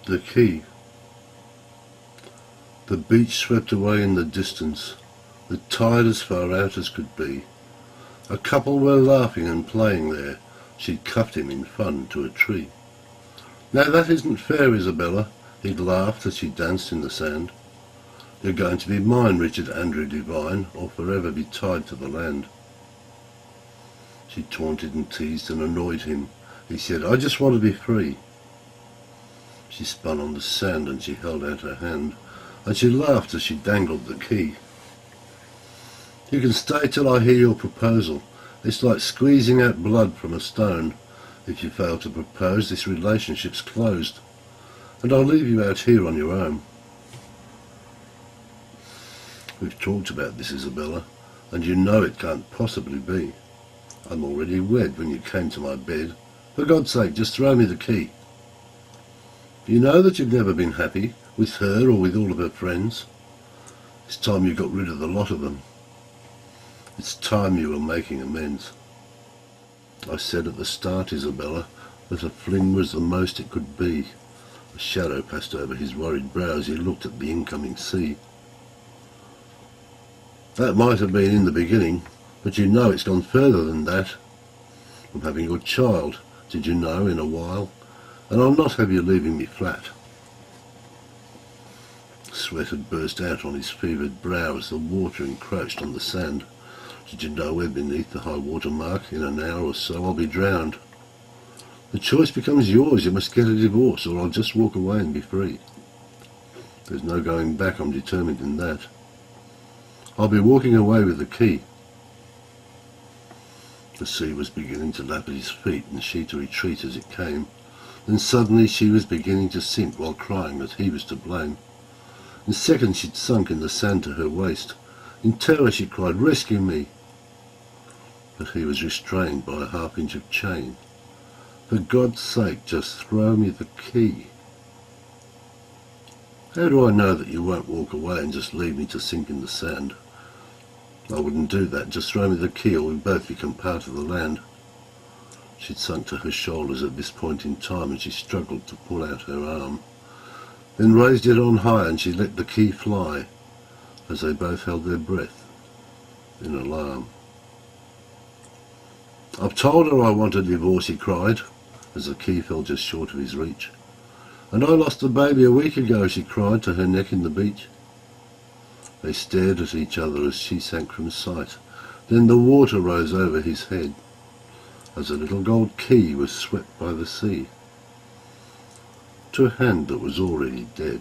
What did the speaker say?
The key. The beach swept away in the distance, the tide as far out as could be. A couple were laughing and playing there. She'd cuffed him in fun to a tree. "Now that isn't fair, Isabella," he'd laughed as she danced in the sand. "You're going to be mine, Richard Andrew Devine, or forever be tied to the land." She taunted and teased and annoyed him. He said, "I just want to be free." She spun on the sand and she held out her hand, and she laughed as she dangled the key. "You can stay till I hear your proposal. It's like squeezing out blood from a stone. If you fail to propose, this relationship's closed, and I'll leave you out here on your own." "We've talked about this, Isabella, and you know it can't possibly be. I'm already wed when you came to my bed. For God's sake, just throw me the key. You know that you've never been happy, with her or with all of her friends. It's time you got rid of the lot of them. It's time you were making amends." I said at the start, Isabella, that a fling was the most it could be. A shadow passed over his worried brow as he looked at the incoming sea. "That might have been in the beginning, but you know it's gone further than that. I'm having your child, did you know, in a while, and I'll not have you leaving me flat." Sweat had burst out on his fevered brow as the water encroached on the sand. "Did you know we're beneath the high water mark? In an hour or so I'll be drowned. The choice becomes yours. You must get a divorce, or I'll just walk away and be free. There's no going back, I'm determined in that. I'll be walking away with the key." The sea was beginning to lap at his feet and she to retreat as it came. Then suddenly she was beginning to sink while crying that he was to blame. In seconds she'd sunk in the sand to her waist. In terror she cried, "Rescue me!" But he was restrained by a half-inch of chain. "For God's sake, just throw me the key." "How do I know that you won't walk away and just leave me to sink in the sand?" "I wouldn't do that. Just throw me the key or we both become part of the land." She'd sunk to her shoulders at this point in time and she struggled to pull out her arm, then raised it on high and she let the key fly as they both held their breath in alarm. "I've told her I want a divorce," he cried, as the key fell just short of his reach. "And I lost a baby a week ago," she cried to her neck in the beach. They stared at each other as she sank from sight. Then the water rose over his head as a little gold key was swept by the sea to a hand that was already dead.